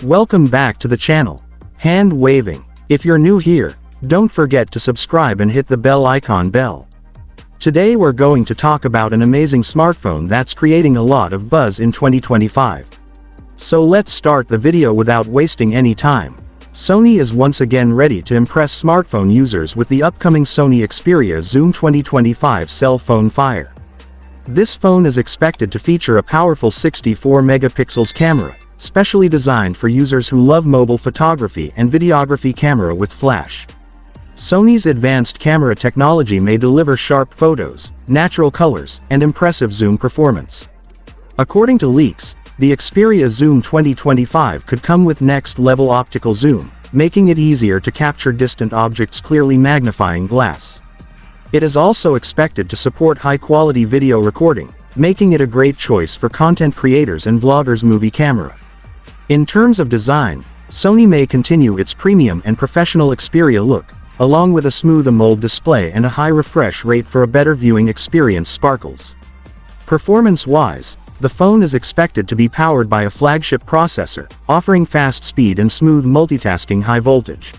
Welcome back to the channel. Hand waving. If you're new here, don't forget to subscribe and hit the bell icon bell. Today we're going to talk about an amazing smartphone that's creating a lot of buzz in 2025. So let's start the video without wasting any time. Sony is once again ready to impress smartphone users with the upcoming Sony Xperia Zoom 2025 cell phone Fire. This phone is expected to feature a powerful 64 megapixels camera, specially designed for users who love mobile photography and videography camera with flash. Sony's advanced camera technology may deliver sharp photos, natural colors, and impressive zoom performance. According to leaks, the Xperia Zoom 2025 could come with next-level optical zoom, making it easier to capture distant objects clearly magnifying glass. It is also expected to support high-quality video recording, making it a great choice for content creators and bloggers. Movie camera. In terms of design, Sony may continue its premium and professional Xperia look, along with a smooth AMOLED display and a high refresh rate for a better viewing experience. Sparkles. Performance-wise, the phone is expected to be powered by a flagship processor, offering fast speed and smooth multitasking high voltage.